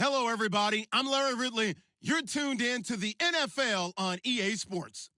Hello, everybody. I'm Larry Ridley. You're tuned in to the NFL on EA Sports.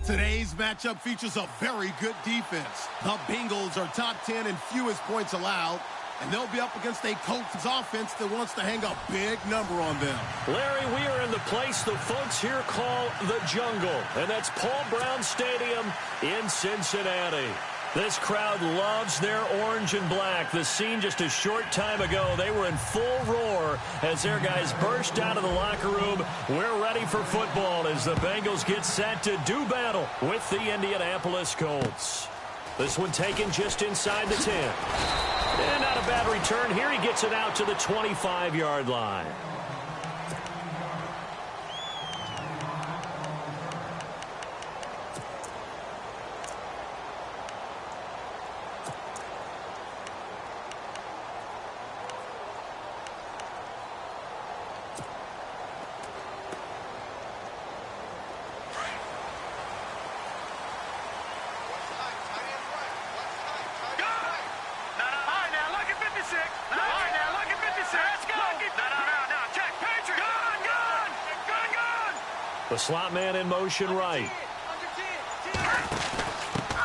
Today's matchup features a very good defense. The Bengals are top 10 in fewest points allowed, and they'll be up against a Colts offense that wants to hang a big number on them. Larry, we are in the place the folks here call the jungle, and that's Paul Brown Stadium in Cincinnati. This crowd loves their orange and black. The scene just a short time ago, they were in full roar as their guys burst out of the locker room. We're ready for football as the Bengals get set to do battle with the Indianapolis Colts. This one taken just inside the 10. And not a bad return here. He gets it out to the 25-yard line. The slot man in motion right.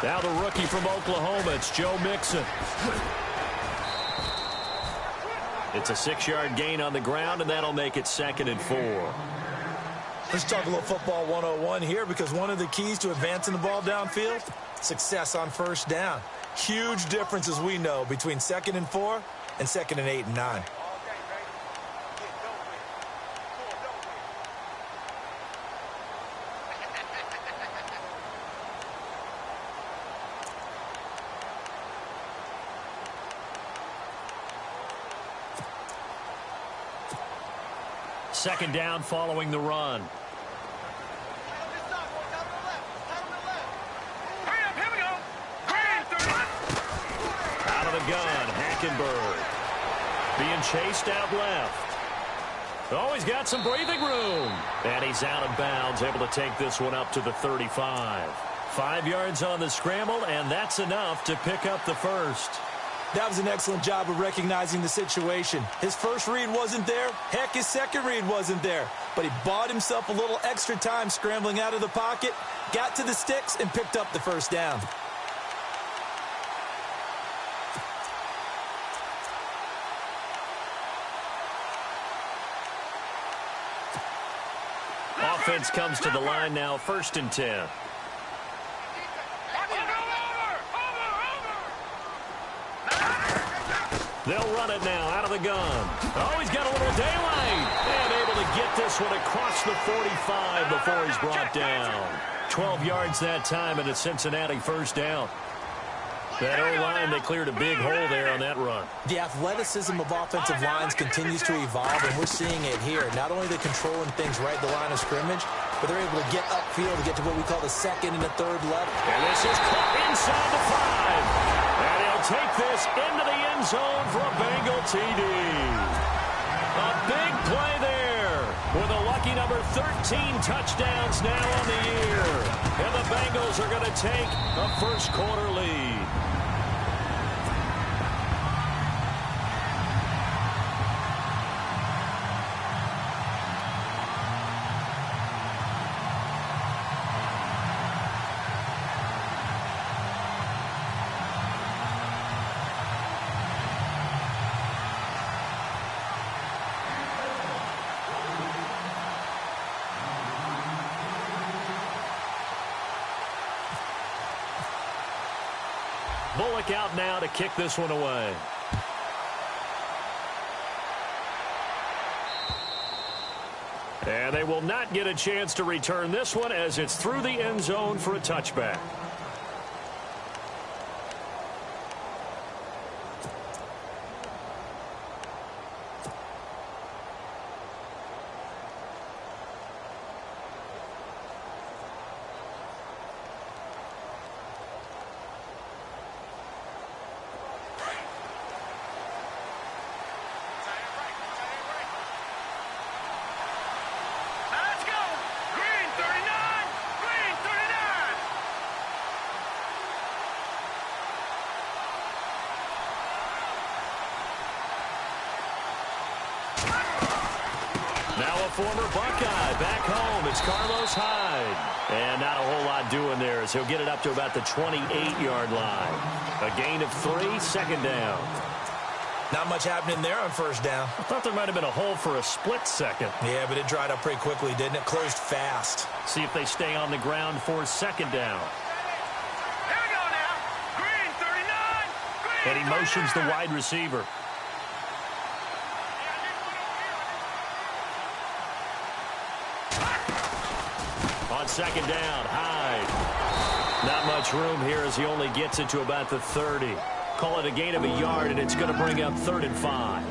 Now the rookie from Oklahoma, it's Joe Mixon. It's a 6-yard gain on the ground, and that'll make it 2nd and 4. Let's talk a little football 101 here, because one of the keys to advancing the ball downfield, success on first down. Huge difference, as we know, between 2nd and 4 and 2nd and 8 and 9. Second down following the run. Out of the gun, Hackenberg. Being chased out left. Oh, he's got some breathing room. And he's out of bounds, able to take this one up to the 35. 5 yards on the scramble, and that's enough to pick up the first. That was an excellent job of recognizing the situation. His first read wasn't there. Heck, his second read wasn't there. But he bought himself a little extra time scrambling out of the pocket, got to the sticks, and picked up the first down. Offense comes to the line now, 1st and 10. They'll run it now out of the gun. Oh, he's got a little daylight. And able to get this one across the 45 before he's brought down. 12 yards that time, and a Cincinnati first down. That O-line, they cleared a big hole there on that run. The athleticism of offensive lines continues to evolve, and we're seeing it here. Not only are they controlling things right at the line of scrimmage, but they're able to get upfield to get to what we call the 2nd and the 3rd level. And this is caught inside the 5. And he'll take this into the end zone for a Bengal TD. A big play there with a lucky number 13 touchdowns now on the year. And the Bengals are going to take a first-quarter lead. Bullock out now to kick this one away. And they will not get a chance to return this one as it's through the end zone for a touchback. Now a former Buckeye back home. It's Carlos Hyde. And not a whole lot doing there as he'll get it up to about the 28-yard line. A gain of 3, second down. Not much happening there on first down. I thought there might have been a hole for a split second. Yeah, but it dried up pretty quickly, didn't it? Closed fast. See if they stay on the ground for second down. Here we go now. Green 39. Green And he motions the wide receiver. On second down, Hyde. Not much room here as he only gets it to about the 30. Call it a gain of a yard, and it's going to bring up 3rd and 5.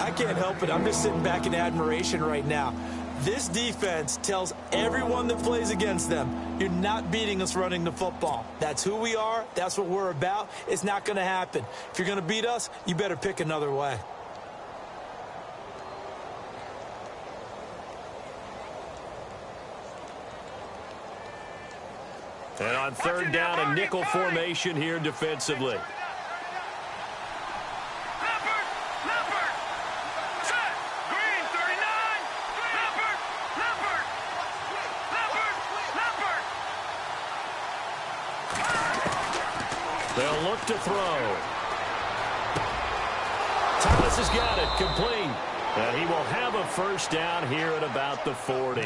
I can't help it. I'm just sitting back in admiration right now. This defense tells everyone that plays against them, you're not beating us running the football. That's who we are. That's what we're about. It's not going to happen. If you're going to beat us, you better pick another way. And on 3rd down, a nickel formation here defensively. Leopard. Set. Green 39. Leopard. They'll look to throw. Thomas has got it, complete. And he will have a first down here at about the 40.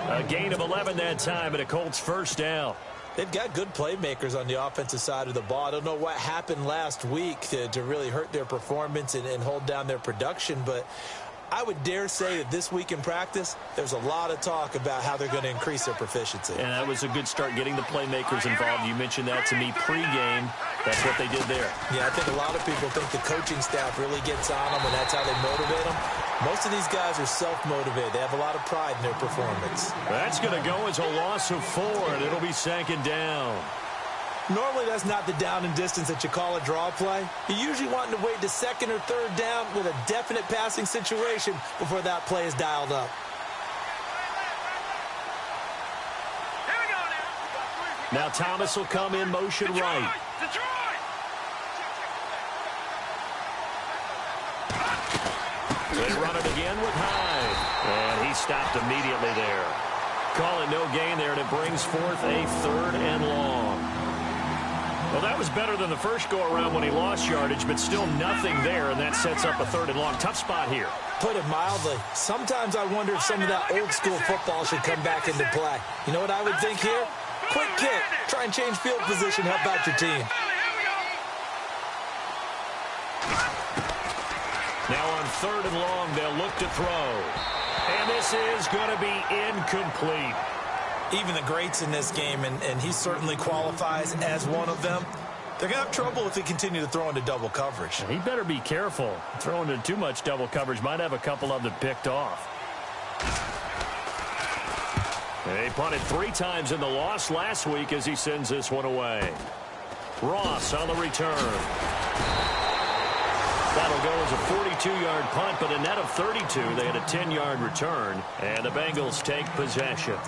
A gain of 11 that time, and a Colts first down. They've got good playmakers on the offensive side of the ball. I don't know what happened last week to really hurt their performance and hold down their production, but I would dare say that this week in practice, there's a lot of talk about how they're going to increase their proficiency. And that was a good start getting the playmakers involved. You mentioned that to me pregame. That's what they did there. Yeah, I think a lot of people think the coaching staff really gets on them, and that's how they motivate them. Most of these guys are self-motivated. They have a lot of pride in their performance. That's going to go as a loss of 4, and it'll be 2nd down. Normally, that's not the down and distance that you call a draw play. You're usually wanting to wait to 2nd or 3rd down with a definite passing situation before that play is dialed up. Here we go now. Now Thomas will come in motion right. Detroit. They run it again with Hyde. And he stopped immediately there. Call it no gain there, and it brings forth a 3rd and long. Well, that was better than the first go-around when he lost yardage, but still nothing there, and that sets up a 3rd and long. Tough spot here. Put it mildly, sometimes I wonder if some of that old-school football should come back into play. You know what I would think here? Quick kick. Try and change field position. Help out your team. Now on 3rd and long, they'll look to throw. And this is going to be incomplete. Even the greats in this game, and he certainly qualifies as one of them, they're going to have trouble if they continue to throw into double coverage. He better be careful. Throwing into too much double coverage might have a couple of them picked off. They punted 3 times in the loss last week as he sends this one away. Ross on the return. That'll go as a 42-yard punt, but a net of 32. They had a 10-yard return, and the Bengals take possession.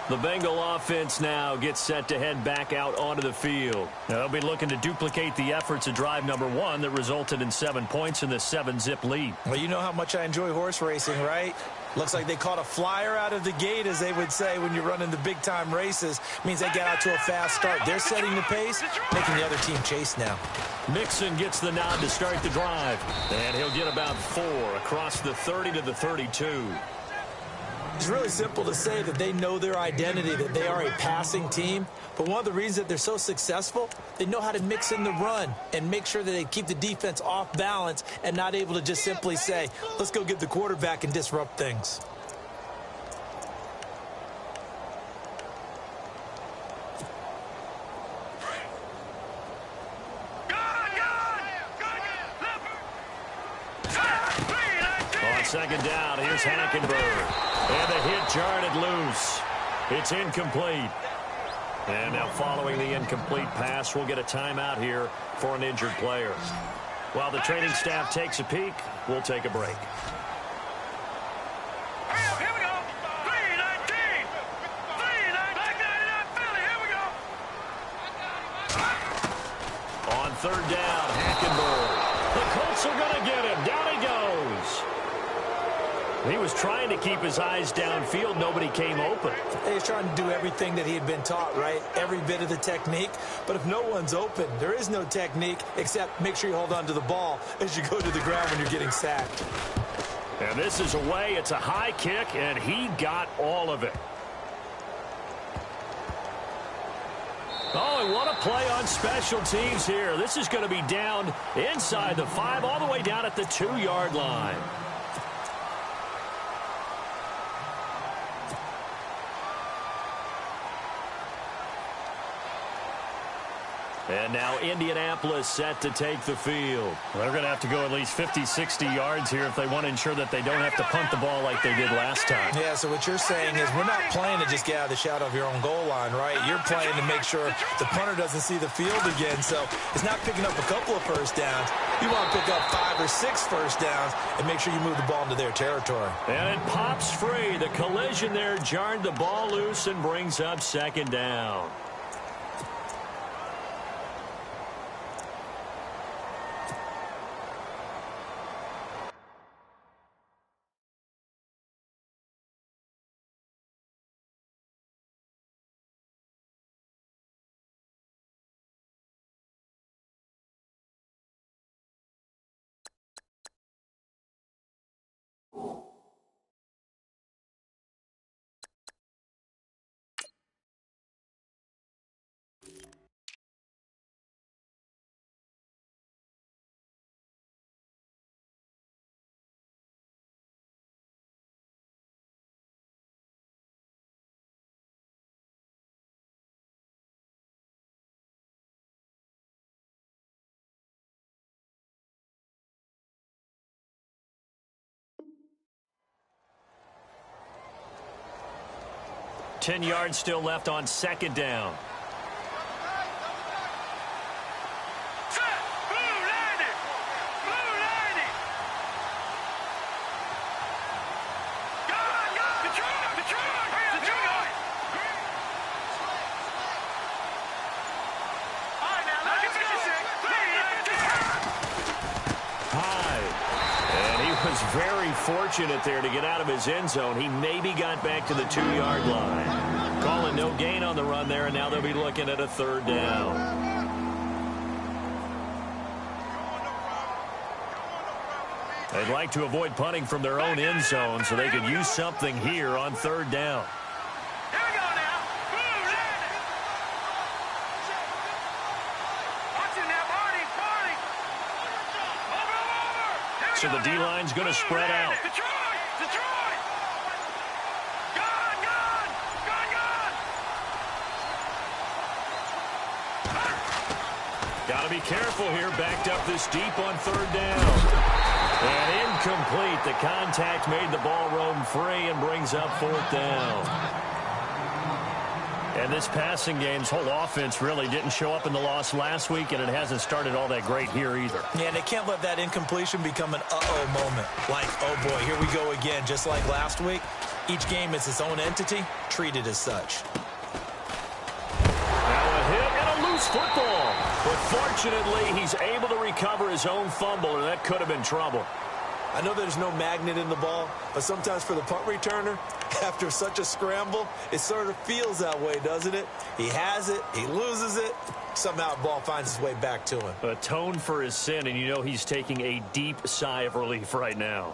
The Bengal offense now gets set to head back out onto the field. Now, they'll be looking to duplicate the efforts of drive number 1 that resulted in 7 points in the 7-zip lead. Well, you know how much I enjoy horse racing, right? Looks like they caught a flyer out of the gate, as they would say when you're running the big-time races. Means they get out to a fast start. They're setting the pace, making the other team chase now. Mixon gets the nod to start the drive, and he'll get about 4 across the 30 to the 32. It's really simple to say that they know their identity, that they are a passing team. But one of the reasons that they're so successful, they know how to mix in the run and make sure that they keep the defense off balance and not able to just simply say, let's go get the quarterback and disrupt things. On 2nd down, here's Hackenberg. And the hit jarred loose. It's incomplete. And now following the incomplete pass, we'll get a timeout here for an injured player. While the training staff takes a peek, we'll take a break. Here we go. 319. 399 Philly. Here we go. On 3rd down, Hackenberg. The Colts are going to get him. Down he goes. He was trying to keep his eyes downfield. Nobody came open. He was trying to do everything that he had been taught, right? Every bit of the technique. But if no one's open, there is no technique except make sure you hold on to the ball as you go to the ground when you're getting sacked. And this is away. It's a high kick, and he got all of it. Oh, and what a play on special teams here. This is going to be down inside the 5, all the way down at the 2-yard line. And now Indianapolis set to take the field. They're going to have to go at least 50, 60 yards here if they want to ensure that they don't have to punt the ball like they did last time. Yeah, so what you're saying is we're not playing to just get out of the shadow of your own goal line, right? You're playing to make sure the punter doesn't see the field again. So it's not picking up a couple of first downs. You want to pick up 5 or 6 first downs and make sure you move the ball into their territory. And it pops free. The collision there jarred the ball loose and brings up second down. Ten yards still left on second down. Very fortunate there to get out of his end zone. He maybe got back to the 2-yard line. Calling no gain on the run there, and now they'll be looking at a third down. They'd like to avoid punting from their own end zone so they could use something here on third down. So the D-line's going to spread out. Got to be careful here. Backed up this deep on third down. And incomplete. The contact made the ball roam free and brings up fourth down. And this passing game's whole offense really didn't show up in the loss last week, and it hasn't started all that great here either. Yeah, and they can't let that incompletion become an uh-oh moment. Like, oh boy, here we go again. Just like last week, each game is its own entity, treated as such. Now a hit and a loose football. But fortunately, he's able to recover his own fumble, or that could have been trouble. I know there's no magnet in the ball, but sometimes for the punt returner, after such a scramble, it sort of feels that way, doesn't it? He has it, he loses it, somehow the ball finds its way back to him. Atone for his sin, and you know he's taking a deep sigh of relief right now.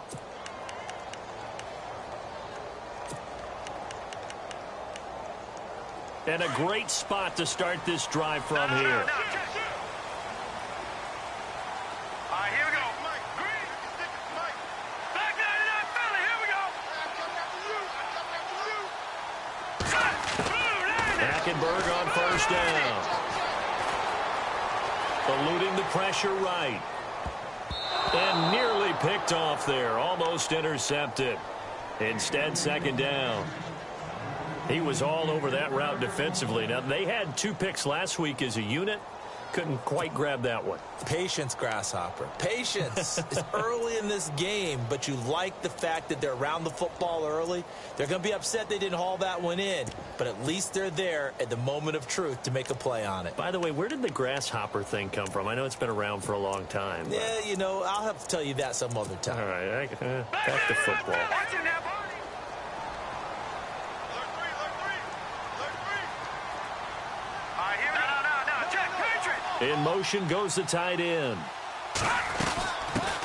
And a great spot to start this drive from here. Hackenberg on first down. Eluding the pressure right. And nearly picked off there. Almost intercepted. Instead, second down. He was all over that route defensively. Now, they had 2 picks last week as a unit. couldn't quite grab that one. Patience, Grasshopper. Patience. It's early in this game, but you like the fact that they're around the football early. They're going to be upset they didn't haul that one in, but at least they're there at the moment of truth to make a play on it. By the way, where did the grasshopper thing come from? I know it's been around for a long time. But... yeah, you know, I'll have to tell you that some other time. All right, back to football. In motion goes the tight end.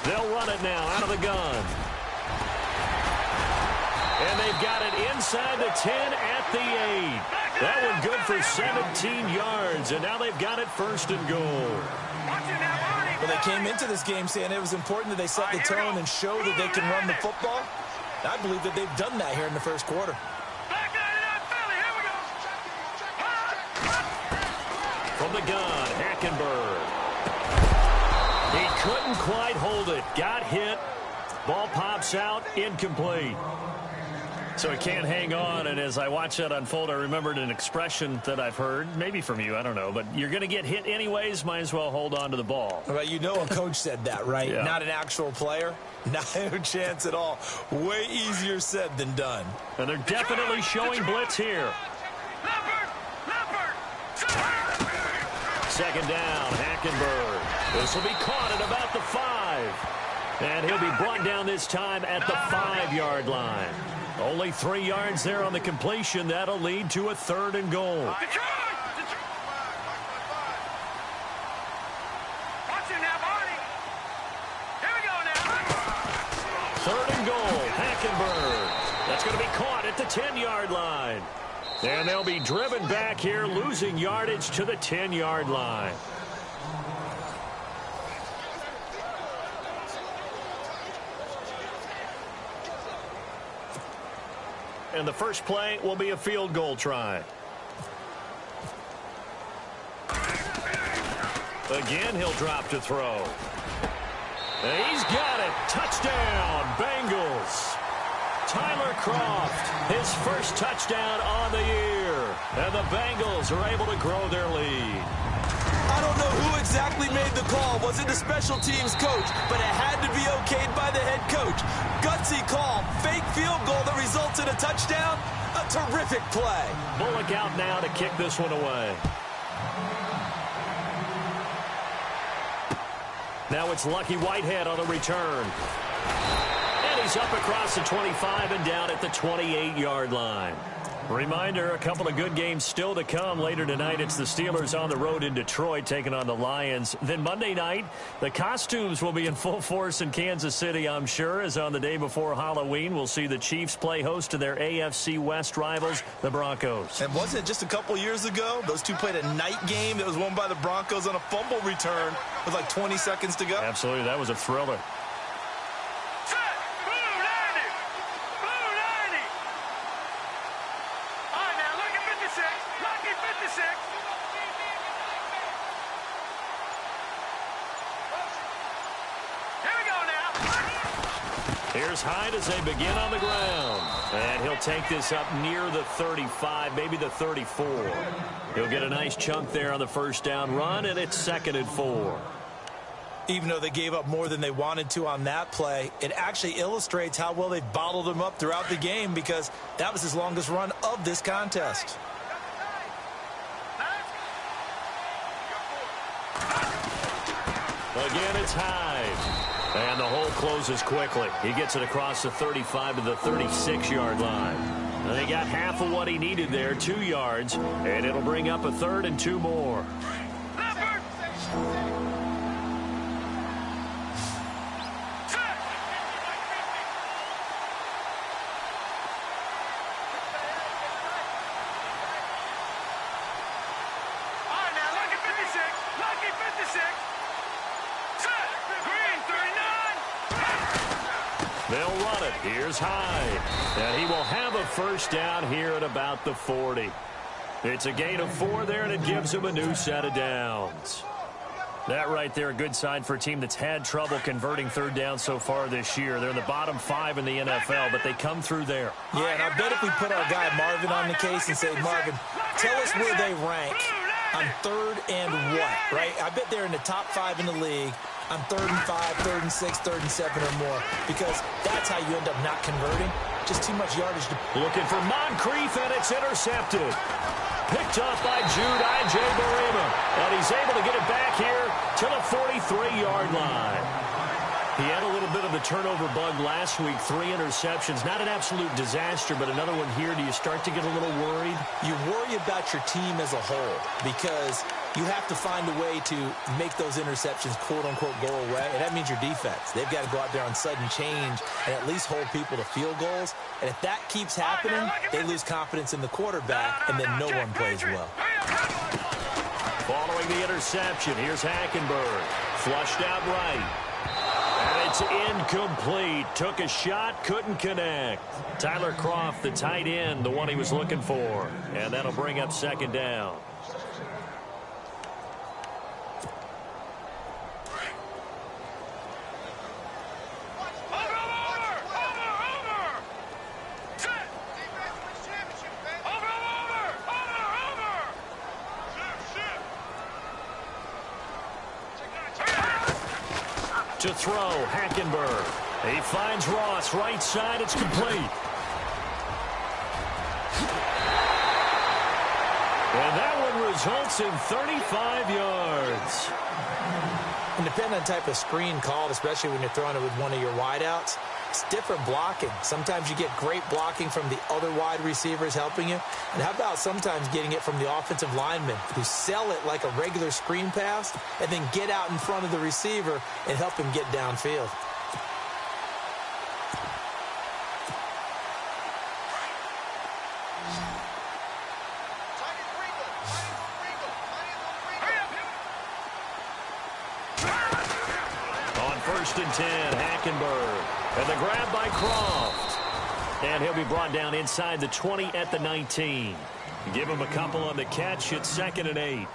They'll run it now out of the gun. And they've got it inside the 10 at the 8. That one good for 17 yards, and now they've got it first and goal. Well, they came into this game saying it was important that they set the tone and show that they can run the football. I believe that they've done that here in the first quarter. From the gun, Hackenberg. He couldn't quite hold it. Got hit. Ball pops out, incomplete. So he can't hang on, and as I watch that unfold, I remembered an expression that I've heard, maybe from you, I don't know, but you're going to get hit anyways, might as well hold on to the ball. Well, you know a coach said that, right? Yeah. Not an actual player. Not a chance at all. Way easier said than done. And they're definitely showing blitz here. Second down, Hackenberg. This will be caught at about the 5. And he'll be brought down this time at the 5-yard line. Only 3 yards there on the completion. That'll lead to a 3rd and goal. Third and goal, Hackenberg. That's going to be caught at the 10-yard line. And they'll be driven back here, losing yardage to the 10-yard line. And the first play will be a field goal try. Again, he'll drop to throw. And he's got it. Touchdown, Bengals. Tyler Kroft, his first touchdown on the year. And the Bengals are able to grow their lead. I don't know who exactly made the call. Was it the special teams coach? But it had to be okayed by the head coach. Gutsy call. Fake field goal that results in a touchdown. A terrific play. Bullock out now to kick this one away. Now it's Lucky Whitehead on the return. And he's up across the 25 and down at the 28-yard line. Reminder, a couple of good games still to come. Later tonight, it's the Steelers on the road in Detroit taking on the Lions. Then Monday night, the costumes will be in full force in Kansas City, I'm sure, as on the day before Halloween, we'll see the Chiefs play host to their AFC West rivals, the Broncos. And wasn't it just a couple years ago, those two played a night game that was won by the Broncos on a fumble return with like 20 seconds to go? Absolutely, that was a thriller. Here's Hyde as they begin on the ground. And he'll take this up near the 35, maybe the 34. He'll get a nice chunk there on the first down run, and it's 2nd and 4. Even though they gave up more than they wanted to on that play, it actually illustrates how well they've bottled him up throughout the game because that was his longest run of this contest. Again, it's Hyde. And the hole closes quickly. He gets it across the 35 to the 36-yard line. And they got half of what he needed there, 2 yards, and it'll bring up a 3rd and 2 more. They'll run it. Here's Hyde. And he will have a first down here at about the 40. It's a gain of 4 there, and it gives him a new set of downs. That right there, a good sign for a team that's had trouble converting third down so far this year. They're in the bottom 5 in the NFL, but they come through there. Yeah, and I bet if we put our guy Marvin on the case and say, Marvin, tell us where they rank on 3rd and what, right? I bet they're in the top 5 in the league on 3rd and 5, 3rd and 6, 3rd and 7 or more, because that's how you end up not converting. Just too much yardage. Looking for Moncrief, and it's intercepted. Picked off by Jude I.J. Barima, and he's able to get it back here to the 43-yard line. He had a little bit of a turnover bug last week, 3 interceptions. Not an absolute disaster, but another one here. Do you start to get a little worried? You worry about your team as a whole because you have to find a way to make those interceptions, quote-unquote, go away, and that means your defense. They've got to go out there on sudden change and at least hold people to field goals. And if that keeps happening, they lose confidence in the quarterback, and then no one plays well. Following the interception, here's Hackenberg. Flushed out right. And it's incomplete. Took a shot, couldn't connect. Tyler Kroft, the tight end, the one he was looking for. And that'll bring up 2nd down. To throw, Hackenberg. He finds Ross, right side, it's complete. And that one results in 35 yards. And depending on the type of screen called, especially when you're throwing it with one of your wideouts, it's different blocking. Sometimes you get great blocking from the other wide receivers helping you. And how about sometimes getting it from the offensive linemen who sell it like a regular screen pass and then get out in front of the receiver and help him get downfield. On 1st and 10, Hackenberg. And the grab by Kroft. And he'll be brought down inside the 20 at the 19. Give him a couple on the catch. It's 2nd and 8.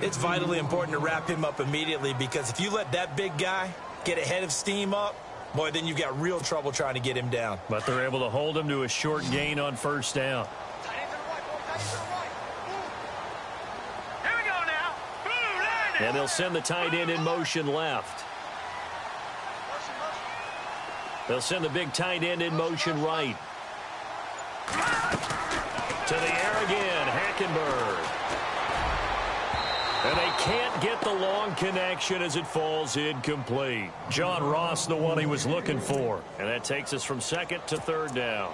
It's vitally important to wrap him up immediately because if you let that big guy get ahead of steam up, boy, then you've got real trouble trying to get him down. But they're able to hold him to a short gain on 1st down. Here we go now. Blue, And they'll send the tight end in motion left. They'll send the big tight end in motion right. To the air again, Hackenberg. And they can't get the long connection as it falls incomplete. John Ross, the one he was looking for. And that takes us from 2nd to 3rd down.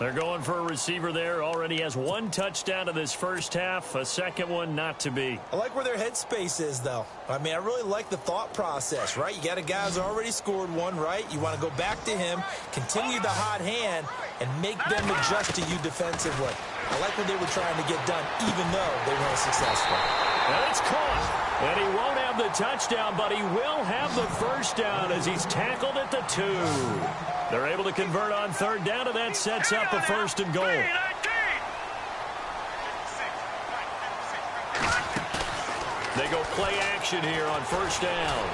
They're going for a receiver there. Already has 1 touchdown in this first half. A second one not to be. I like where their headspace is, though. I mean, I really like the thought process, right? You got a guy who's already scored 1, right? You want to go back to him, continue the hot hand, and make them adjust to you defensively. I like what they were trying to get done, even though they weren't successful. And it's caught. And he won't have the touchdown, but he will have the 1st down as he's tackled at the 2. They're able to convert on 3rd down, and that sets up a 1st and goal. They go play action here on 1st down.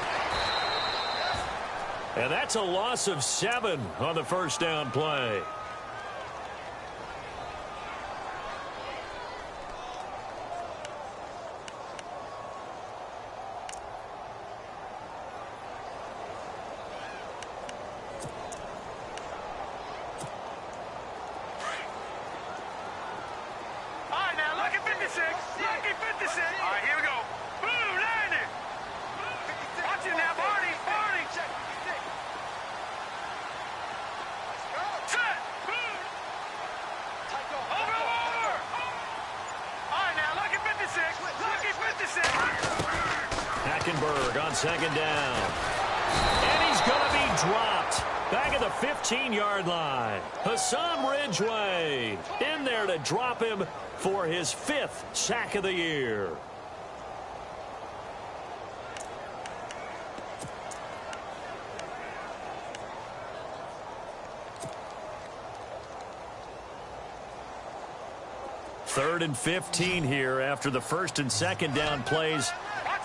And that's a loss of 7 on the 1st down play. Hackenberg on 2nd down. And he's going to be dropped back at the 15-yard line. Hassan Ridgeway in there to drop him for his 5th sack of the year. Third and 15 here after the 1st and 2nd down plays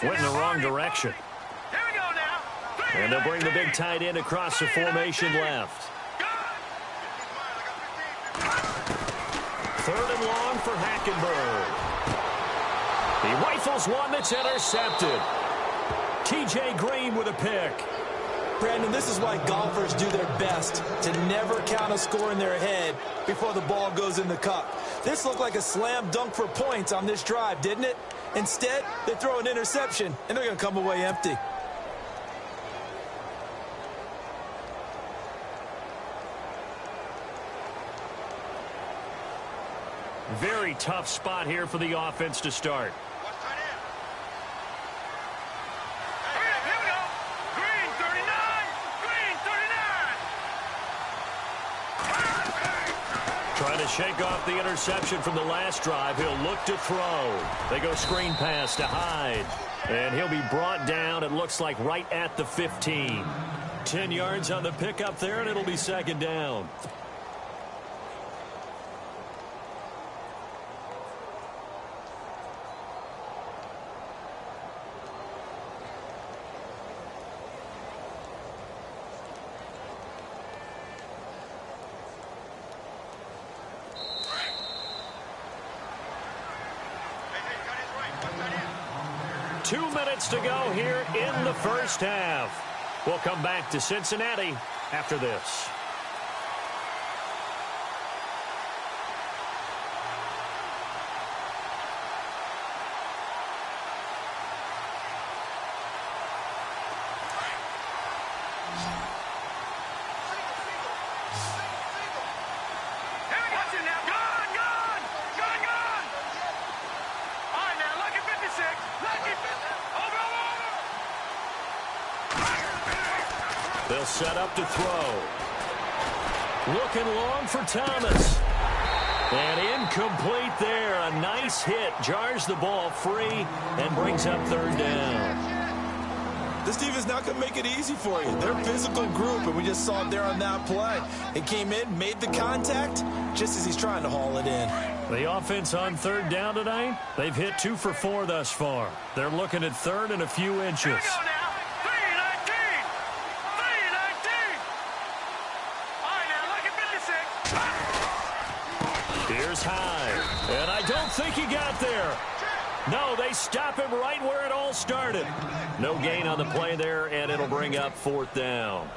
went in the wrong direction. And they'll bring the big tight end across the formation left. 3rd and long for Hackenberg. He rifles one that's intercepted. T.J. Green with a pick. Brandon, this is why golfers do their best to never count a score in their head before the ball goes in the cup. This looked like a slam dunk for points on this drive, didn't it? Instead, they throw an interception, and they're going to come away empty. Very tough spot here for the offense to start. Trying to shake off the interception from the last drive. He'll look to throw. They go screen pass to Hyde. And he'll be brought down, it looks like, right at the 15. 10 yards on the pickup there, and it'll be second down. To go here in the first half. We'll come back to Cincinnati after this. They'll set up to throw. Looking long for Thomas. And incomplete there. A nice hit. Jars the ball free and brings up third down. This team is not going to make it easy for you. They're a physical group, and we just saw it there on that play. It came in, made the contact, just as he's trying to haul it in. The offense on third down tonight, they've hit 2 for 4 thus far. They're looking at third and a few inches. Here's Hyde, and I don't think he got there. No, they stop him right where it all started. No gain on the play there, and it'll bring up fourth down.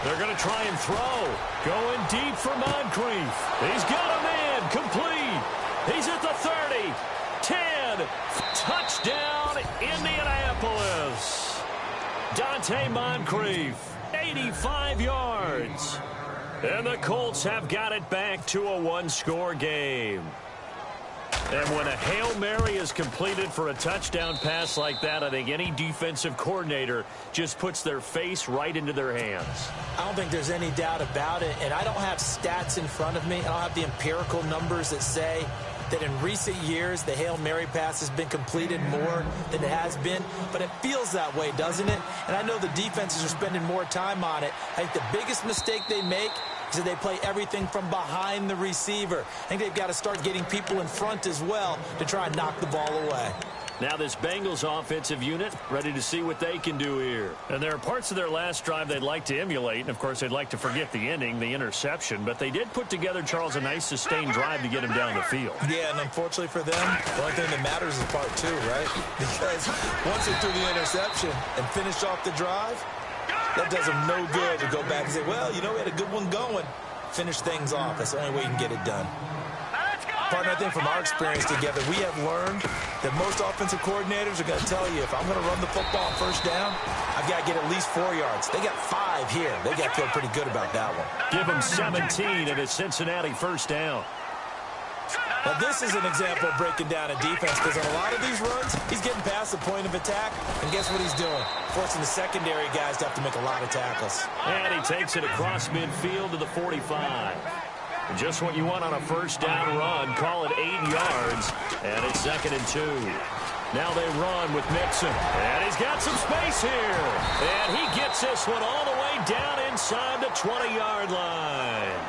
They're going to try and throw. Going deep for Moncrief. He's got a man. Complete. He's at the 30. 10. Touchdown, Indianapolis. Dante Moncrief, 85 yards. And the Colts have got it back to a one-score game. And when a Hail Mary is completed for a touchdown pass like that, I think any defensive coordinator just puts their face right into their hands. I don't think there's any doubt about it, and I don't have stats in front of me. I don't have the empirical numbers that say that in recent years the Hail Mary pass has been completed more than it has been, but it feels that way, doesn't it? And I know the defenses are spending more time on it. I think the biggest mistake they make is that they play everything from behind the receiver. I think they've got to start getting people in front as well to try and knock the ball away. Now this Bengals offensive unit ready to see what they can do here. And there are parts of their last drive they'd like to emulate. And, of course, they'd like to forget the ending, the interception. But they did put together, Charles, a nice sustained drive to get him down the field. Yeah, and unfortunately for them, the only thing that matters is part 2, right? Because once they threw the interception and finished off the drive, that does them no good to go back and say, well, you know, we had a good one going. Finish things off. That's the only way you can get it done. Partner, I think from our experience together, we have learned that most offensive coordinators are going to tell you, if I'm going to run the football on first down, I've got to get at least 4 yards. They got 5 here. They got to feel pretty good about that one. Give them 17 and it's Cincinnati first down. Now, this is an example of breaking down a defense, because on a lot of these runs, he's getting past the point of attack, and guess what he's doing? Forcing the secondary guys to have to make a lot of tackles. And he takes it across midfield to the 45. Just what you want on a first down run. Call it 8 yards, and it's 2nd and 2. Now they run with Mixon, and he's got some space here. And he gets this one all the way down inside the 20-yard line.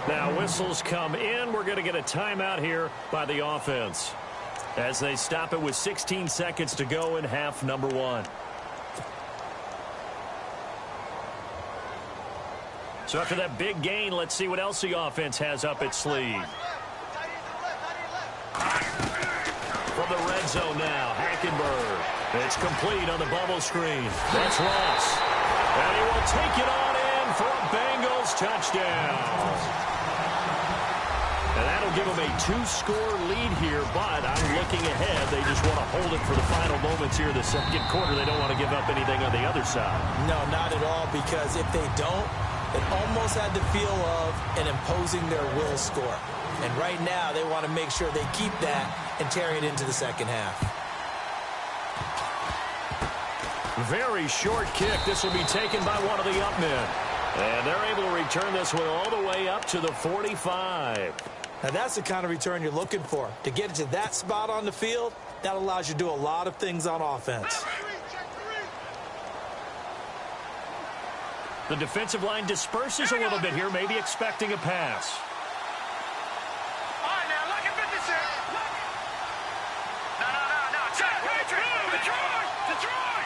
Now whistles come in. We're going to get a timeout here by the offense as they stop it with 16 seconds to go in half number 1. So after that big gain, let's see what else the offense has up its sleeve. From the red zone now, Hackenberg. It's complete on the bubble screen. That's Ross. And he will take it on in for a Bengals touchdown. And that'll give them a 2-score lead here, but I'm looking ahead. They just want to hold it for the final moments here in the second quarter. They don't want to give up anything on the other side. No, not at all, because if they don't, it almost had the feel of an imposing their will score. And right now, they want to make sure they keep that and carry it into the second half. Very short kick. This will be taken by one of the up men. And they're able to return this one all the way up to the 45. Now, that's the kind of return you're looking for. To get it to that spot on the field, that allows you to do a lot of things on offense. The defensive line disperses a little bit here, maybe expecting a pass. All right, now, look at 56. No. Check. Detroit.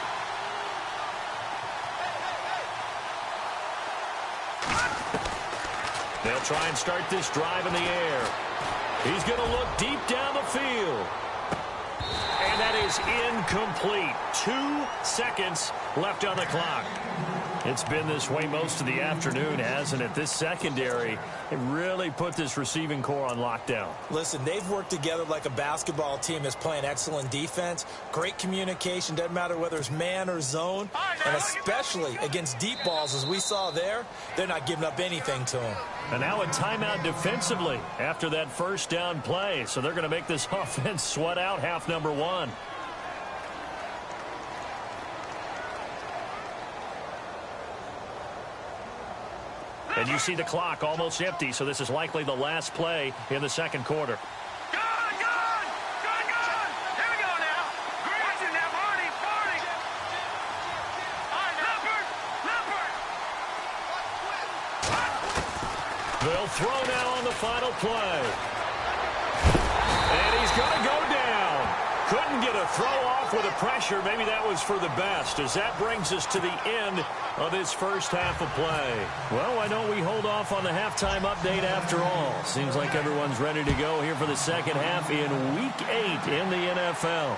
They'll try and start this drive in the air. He's going to look deep down the field. And that is incomplete. 2 seconds left on the clock. It's been this way most of the afternoon, hasn't it? This secondary, it really put this receiving core on lockdown. Listen, they've worked together like a basketball team that's playing excellent defense. Great communication, doesn't matter whether it's man or zone. And especially against deep balls, as we saw there, they're not giving up anything to them. And now a timeout defensively after that first down play. So they're going to make this offense sweat out half number 1. And you see the clock almost empty, so this is likely the last play in the second quarter. Gun! Here we go now. Watch it now, Barney. All right, Leopard. They'll throw now on the final play. And he's going to go down. Couldn't get a throw off with the pressure. Maybe that was for the best, as that brings us to the end of this first half of play. Well, why don't we hold off on the halftime update after all? Seems like everyone's ready to go here for the second half in Week 8 in the NFL.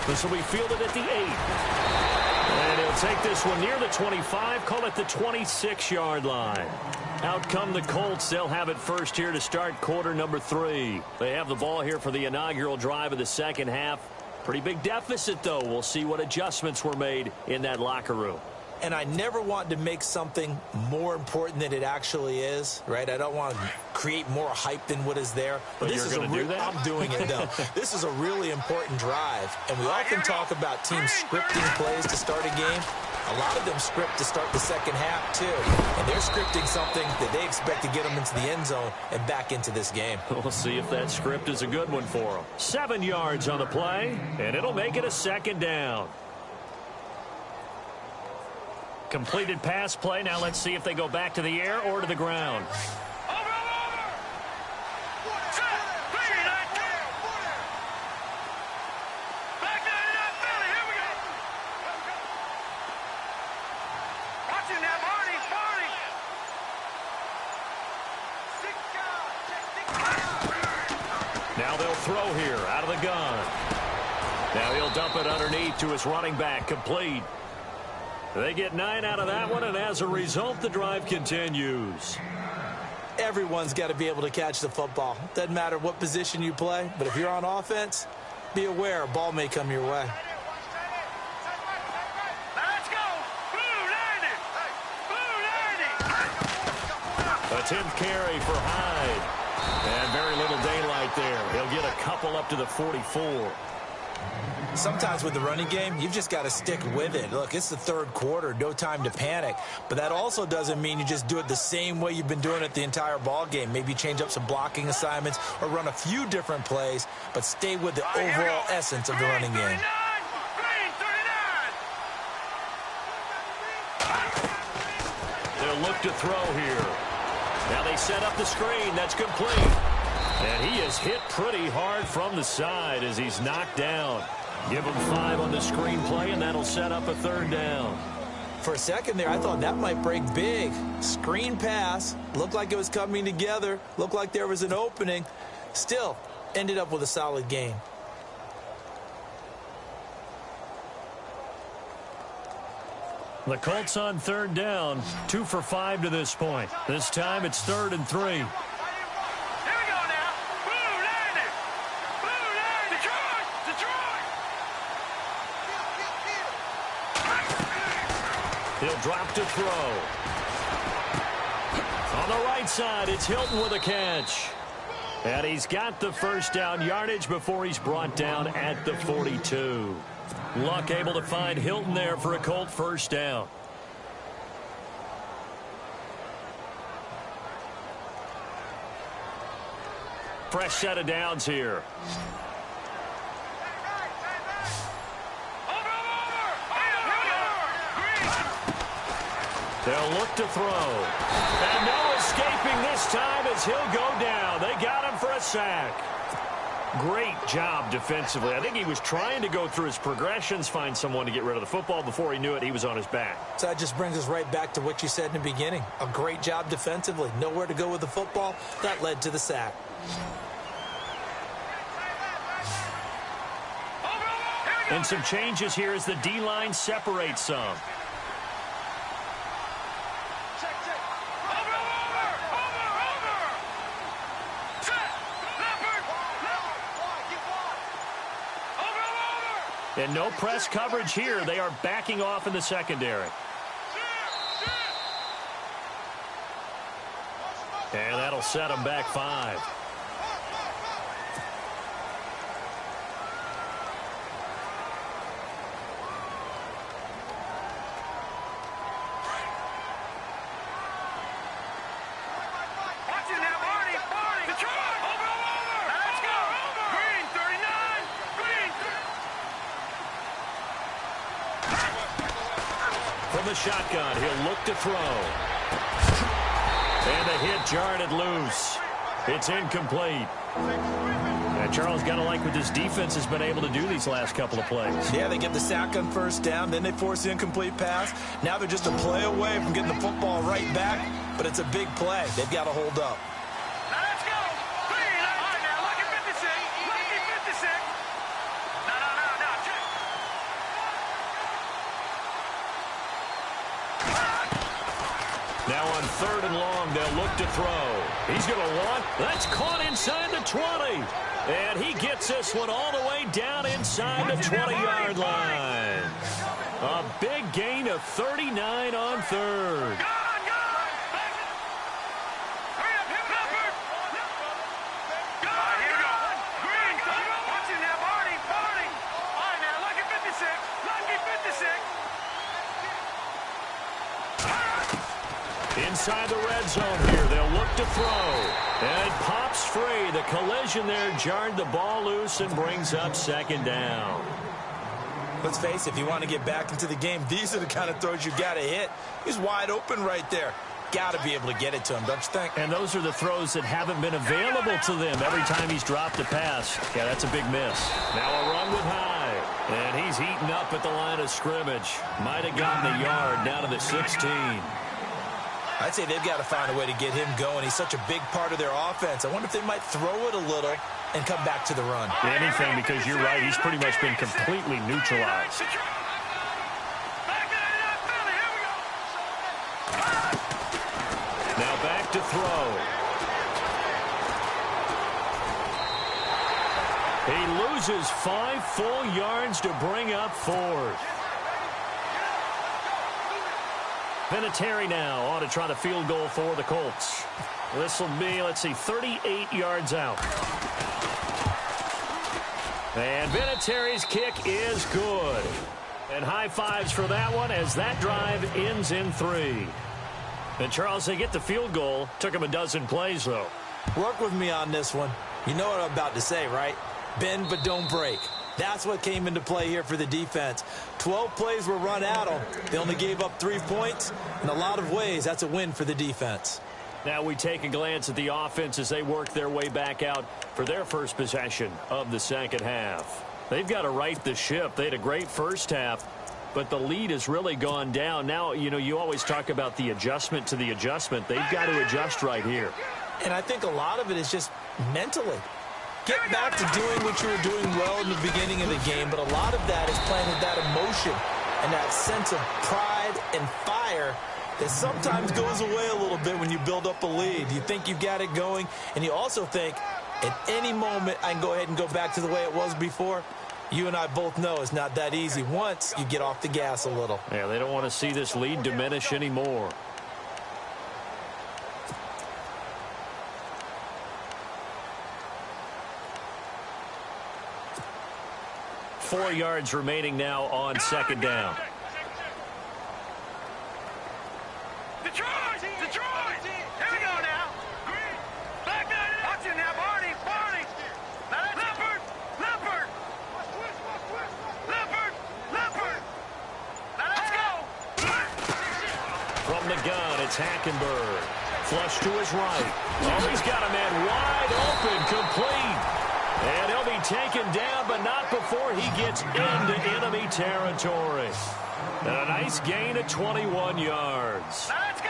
This will be fielded at the 8. And he'll take this one near the 25, call it the 26-yard line. Out come the Colts. They'll have it first here to start quarter number 3. They have the ball here for the inaugural drive of the second half. Pretty big deficit, though. We'll see what adjustments were made in that locker room. And I never want to make something more important than it actually is, right? I don't want to create more hype than what is there. But this is you're going to do that? I'm doing it, though. This is a really important drive. And we often talk about teams scripting plays to start a game. A lot of them script to start the second half, too. And they're scripting something that they expect to get them into the end zone and back into this game. We'll see if that script is a good one for them. 7 yards on the play, and it'll make it a second down. Completed pass play. Now let's see if they go back to the air or to the ground. Now they'll throw here out of the gun. Now he'll dump it underneath to his running back. Complete. They get 9 out of that one, and as a result, the drive continues. Everyone's got to be able to catch the football. Doesn't matter what position you play, but if you're on offense, be aware a ball may come your way. Let's go. Blue 90. A 10th carry for Hyde. And very little daylight there. He'll get a couple up to the 44. Sometimes with the running game, you've just got to stick with it. Look, it's the third quarter, no time to panic. But that also doesn't mean you just do it the same way you've been doing it the entire ball game. Maybe change up some blocking assignments or run a few different plays, but stay with the overall essence of the running game. They'll look to throw here. Now they set up the screen. That's complete. And he is hit pretty hard from the side as he's knocked down. Give him 5 on the screenplay, and that'll set up a third down. For a second there, I thought that might break big. Screen pass. Looked like it was coming together. Looked like there was an opening. Still, ended up with a solid gain. The Colts on third down. 2 for 5 to this point. This time it's 3rd and 3. He'll drop to throw. On the right side, it's Hilton with a catch. And he's got the first down yardage before he's brought down at the 42. Luck able to find Hilton there for a Colt first down. Fresh set of downs here. They'll look to throw. And no escaping this time as he'll go down. They got him for a sack. Great job defensively. I think he was trying to go through his progressions, find someone to get rid of the football. Before he knew it, he was on his back. So that just brings us right back to what you said in the beginning. A great job defensively. Nowhere to go with the football. That led to the sack. And some changes here as the D-line separates some. And no press coverage here. They are backing off in the secondary. And that'll set them back 5. Shotgun. He'll look to throw. And the hit jarred it loose. It's incomplete. And Charles, got to like what this defense has been able to do these last couple of plays. Yeah, they get the sack on first down, then they force the incomplete pass. Now they're just a play away from getting the football right back, but it's a big play. They've got to hold up. Now on 3rd and long, they'll look to throw. He's going to want. That's caught inside the 20. And he gets this one all the way down inside the 20-yard line. A big gain of 39 on 3rd. Inside the red zone here, they'll look to throw. And it pops free. The collision there jarred the ball loose and brings up 2nd down. Let's face it, if you want to get back into the game, these are the kind of throws you got to hit. He's wide open right there. Got to be able to get it to him, don't you think? And those are the throws that haven't been available to them every time he's dropped a pass. Yeah, that's a big miss. Now a run with High. And he's eaten up at the line of scrimmage. Might have gotten a yard down to the 16. I'd say they've got to find a way to get him going. He's such a big part of their offense. I wonder if they might throw it a little and come back to the run. Anything, because you're right. He's pretty much been completely neutralized. Now back to throw. He loses 5 full yards to bring up 4th. Vinatieri now on to try the field goal for the Colts. This will be, let's see, 38 yards out. And Vinatieri's kick is good. And high fives for that one as that drive ends in 3. And, Charles, they get the field goal. Took them a dozen plays, though. Work with me on this one. You know what I'm about to say, right? Bend but don't break. That's what came into play here for the defense. 12 plays were run at them. They only gave up 3 points. In a lot of ways, that's a win for the defense. Now we take a glance at the offense as they work their way back out for their first possession of the second half. They've got to right the ship. They had a great first half, but the lead has really gone down. Now, you know, you always talk about the adjustment to the adjustment. They've got to adjust right here. And I think a lot of it is just mentally. Get back to doing what you were doing well in the beginning of the game, but a lot of that is playing with that emotion and that sense of pride and fire that sometimes goes away a little bit when you build up a lead. You think you got it going, and you also think at any moment I can go ahead and go back to the way it was before. You and I both know it's not that easy once you get off the gas a little. Yeah, they don't want to see this lead diminish anymore. Four yards remaining now on second down. Detroit! Detroit! Here we go now. Back there. Watch it now, Barney. Barney. Leopard. Leopard. Leopard. Leopard. Now let's go. From the gun, it's Hackenberg. Flush to his right. Oh, he's got a man wide open, complete. And he'll be taken down, but not before he gets into enemy territory. And a nice gain of 21 yards. Now let's go.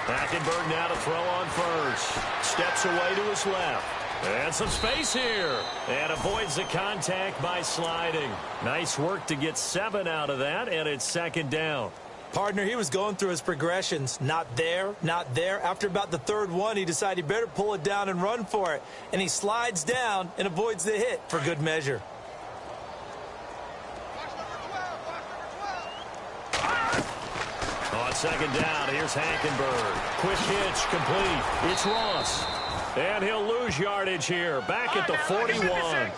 Hackenberg now to throw on first. Steps away to his left. And some space here. And avoids the contact by sliding. Nice work to get 7 out of that, and it's second down. Partner, he was going through his progressions. Not there, not there. After about the third one, he decided he better pull it down and run for it. And he slides down and avoids the hit for good measure. On second down, here's Hackenberg. Quick hitch, complete. It's Ross. And he'll lose yardage here, back at the 41.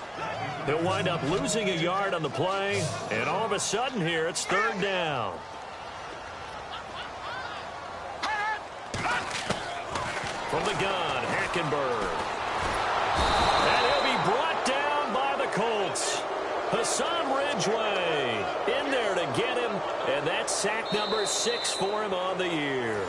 He'll wind up losing a yard on the play. And all of a sudden here, it's third down. From the gun, Hackenberg. And he'll be brought down by the Colts. Hassan Ridgeway in there to get him. And that's sack number 6 for him on the year.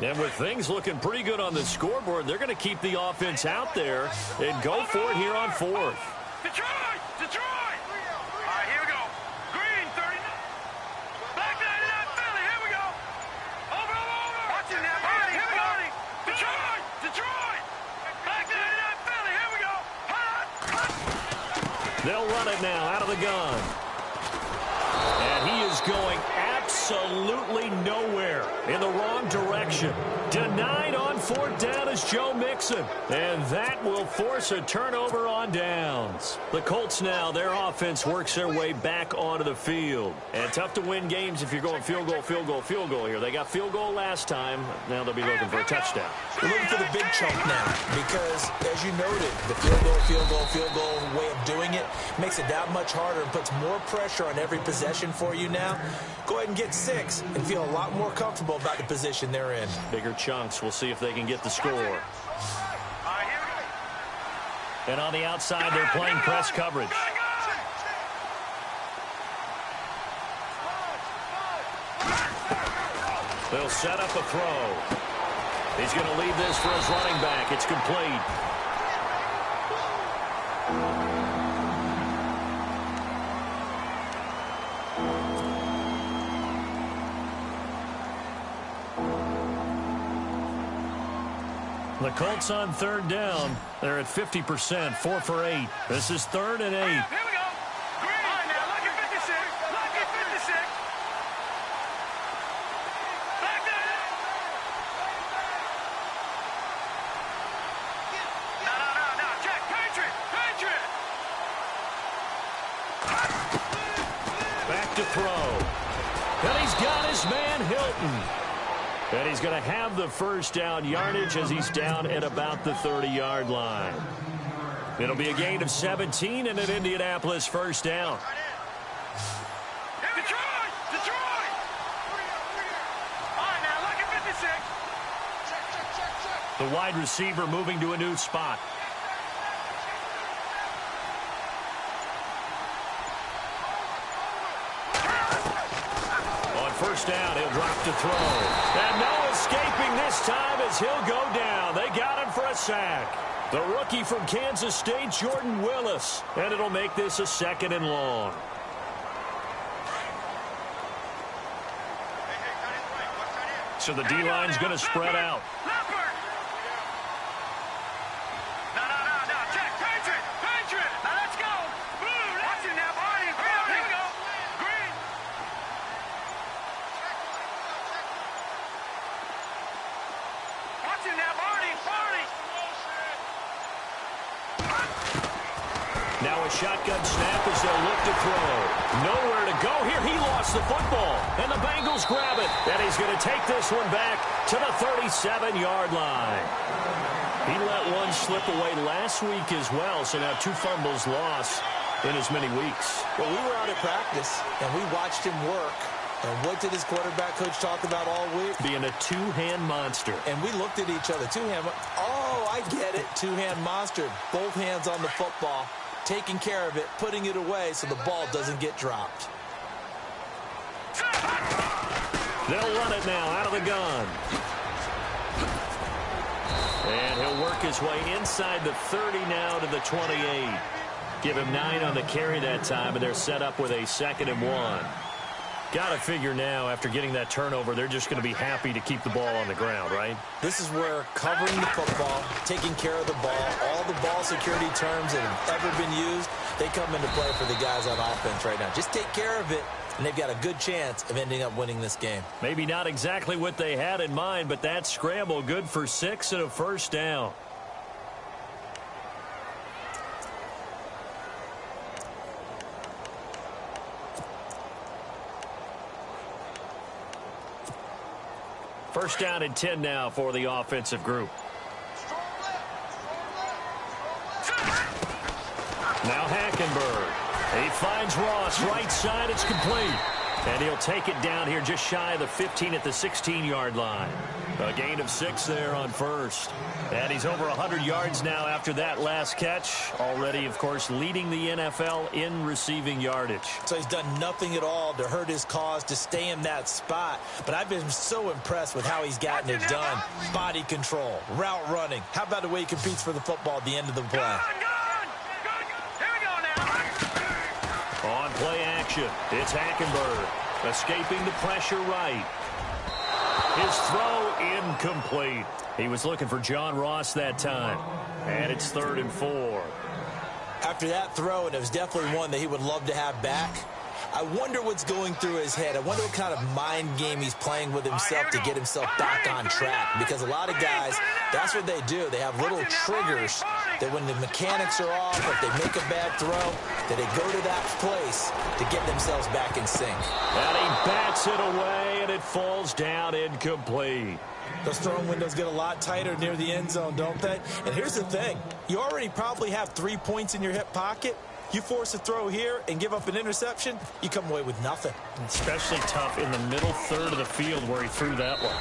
And with things looking pretty good on the scoreboard, they're going to keep the offense out there and go for it here on fourth. Detroit! Detroit! All right, here we go. Green, 39. Back 99, Philly. Here we go. Over. Watch it now, Barney. Here we go. Detroit! Detroit! Back 99, Philly. Here we go. Hot. They'll run it now out of the gun. And he is going absolutely nowhere, in the wrong direction. Denied on fourth down is Joe Mixon, and that will force a turnover on downs. The Colts now, their offense works their way back onto the field. And tough to win games if you're going field goal, field goal, field goal here. They got field goal last time. Now they'll be looking for a touchdown. We're looking for the big chunk now because, as you noted, the field goal, field goal, field goal way of doing it makes it that much harder and puts more pressure on every possession for you now. Go ahead and get 6 and feel a lot more comfortable about the position they're in. Bigger chunks. We'll see if they can get the score. And on the outside, they're playing press coverage. They'll set up a throw. He's going to lead this for his running back. It's complete. The Colts on third down. They're at 50%, 4 for 8. This is 3rd and 8. Here we go. Green. All right, now, lucky 56. Lucky 56. Back there. No. Check. Patriot. Back to throw. And he's got his man Hilton. And he's going to have the first down yardage as he's down at about the 30-yard line. It'll be a gain of 17 and an Indianapolis first down. Detroit! All right, now, lucky 56. The wide receiver moving to a new spot. First down, he'll drop to throw. And no escaping this time as he'll go down. They got him for a sack. The rookie from Kansas State, Jordan Willis. And it'll make this a 2nd and long. So the D-line's going to spread out. No. Check. Patriot. Now, let's go. Watch it now, Barney. Here we go. Green. Watch it now, Barney. Now a shotgun snap as they'll look to throw. Nowhere to go here. He lost the football. And the Bengals grab it. And he's going to take this one back to the 37-yard line. He let one slip away last week as well. So now 2 fumbles lost in as many weeks. Well, we were out at practice, and we watched him work. And what did his quarterback coach talk about all week? Being a two-hand monster. And we looked at each other. Two-hand. Oh, I get it. Two-hand monster. Both hands on the football. Taking care of it, putting it away so the ball doesn't get dropped. They'll run it now out of the gun. And he'll work his way inside the 30 now to the 28. Give him 9 on the carry that time, and they're set up with a 2nd and 1. Got to figure now, after getting that turnover, they're just going to be happy to keep the ball on the ground, right? This is where covering the football, taking care of the ball, all the ball security terms that have ever been used, they come into play for the guys on offense right now. Just take care of it, and they've got a good chance of ending up winning this game. Maybe not exactly what they had in mind, but that scramble good for 6 and a first down. First down and 10 now for the offensive group. Now Hackenberg. He finds Ross right side. It's complete. And he'll take it down here just shy of the 15 at the 16-yard line. A gain of 6 there on first. And he's over 100 yards now after that last catch. Already, of course, leading the NFL in receiving yardage. So he's done nothing at all to hurt his cause, to stay in that spot. But I've been so impressed with how he's gotten it done. Body control, route running. How about the way he competes for the football at the end of the play? Here we go now. On play action, it's Hackenberg. Escaping the pressure right. His throw incomplete. He was looking for John Ross that time. And it's 3rd and 4. After that throw, and it was definitely one that he would love to have back, I wonder what's going through his head. I wonder what kind of mind game he's playing with himself to get himself back on track. Because a lot of guys, that's what they do. They have little triggers that when the mechanics are off, if they make a bad throw, that they go to that place to get themselves back in sync. And he bats it away, and it falls down incomplete. Those throwing windows get a lot tighter near the end zone, don't they? And here's the thing. You already probably have 3 points in your hip pocket. You force a throw here and give up an interception, you come away with nothing. Especially tough in the middle third of the field where he threw that one.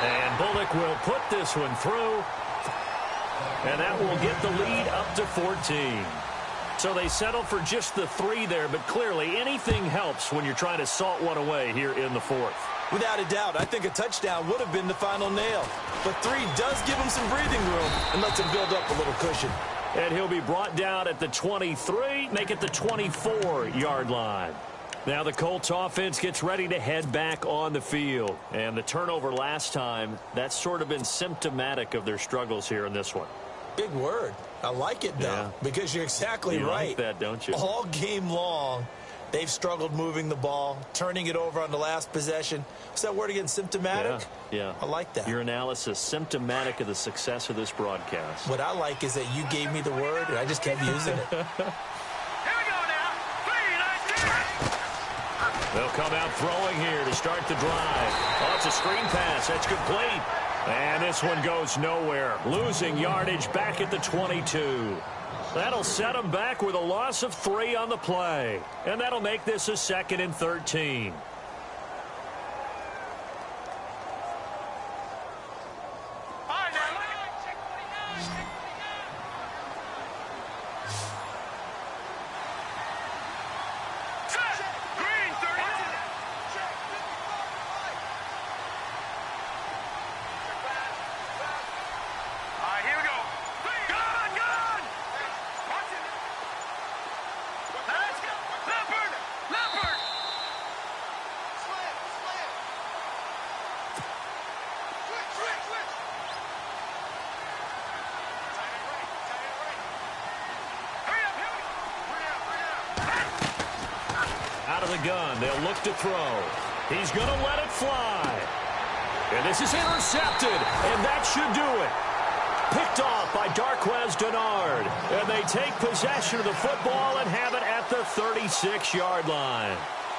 And Bullock will put this one through. And that will get the lead up to 14. So they settle for just the 3 there, but clearly anything helps when you're trying to salt one away here in the 4th. Without a doubt, I think a touchdown would have been the final nail. But 3 does give him some breathing room and lets him build up a little cushion. And he'll be brought down at the 23, make it the 24-yard line. Now the Colts offense gets ready to head back on the field. And the turnover last time, that's sort of been symptomatic of their struggles here in this one. Big word. I like it, though, because you're exactly right. You like that, don't you? All game long, they've struggled moving the ball, turning it over on the last possession. What's that word again, symptomatic? Yeah. I like that. Your analysis, symptomatic of the success of this broadcast. What I like is that you gave me the word, and I just kept using it. Here we go now. 3-19. They'll come out throwing here to start the drive. Oh, it's a screen pass. That's complete. And this one goes nowhere. Losing yardage back at the 22. That'll set them back with a loss of 3 on the play. And that'll make this a 2nd and 13. Gun. They'll look to throw. He's going to let it fly. And this is intercepted, and that should do it. Picked off by Darquez Denard. And they take possession of the football and have it at the 36-yard line.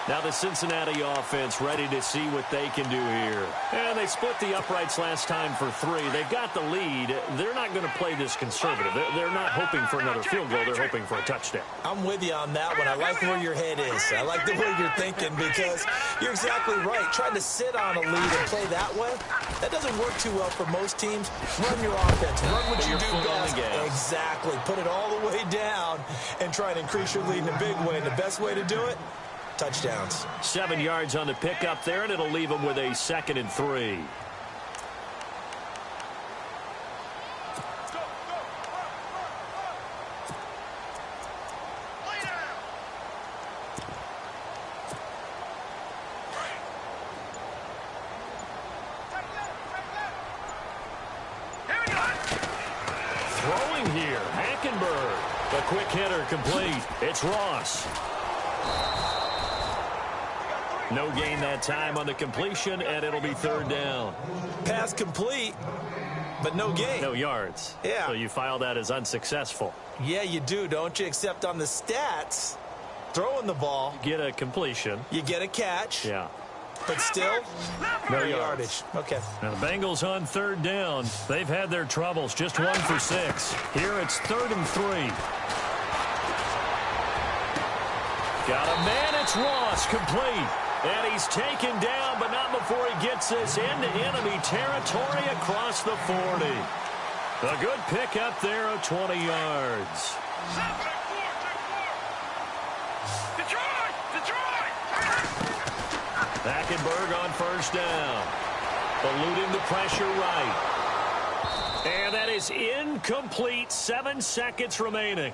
Now the Cincinnati offense ready to see what they can do here. And they split the uprights last time for 3. They've got the lead. They're not going to play this conservative. They're not hoping for another field goal. They're hoping for a touchdown. I'm with you on that one. I like where your head is. I like the way you're thinking because you're exactly right. Trying to sit on a lead and play that way, that doesn't work too well for most teams. Run your offense. Run what you do best. Exactly. Put it all the way down and try and increase your lead in a big way. And the best way to do it, touchdowns. 7 yards on the pickup there, and it'll leave them with a 2nd and 3. Throwing here, Hackenberg. The quick hitter complete. It's Ross. No gain that time on the completion, and it'll be 3rd down. Pass complete, but no gain. No yards. Yeah. So you file that as unsuccessful. Yeah, you do, don't you? Except on the stats, throwing the ball. Get a completion. You get a catch. Yeah. But still, no yardage. Okay. Now the Bengals on 3rd down. They've had their troubles. Just 1 for 6. Here it's 3rd and 3. Got a man. It's Ross. Complete. And he's taken down, but not before he gets this into enemy territory across the 40. A good pick up there of 20 yards. Hackenberg on 1st down. Eluding the pressure right. And that is incomplete. 7 seconds remaining.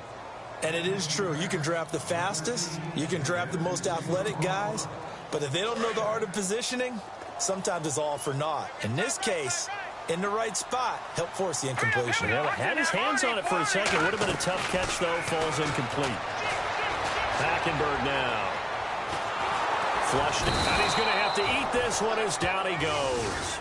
And it is true. You can draft the fastest. You can draft the most athletic guys. But if they don't know the art of positioning, sometimes it's all for naught. In this case, in the right spot, help force the incompletion. Well, had his hands on it for a second. Would have been a tough catch, though. Falls incomplete. Hackenberg now. flushed it. And he's going to have to eat this one as down he goes.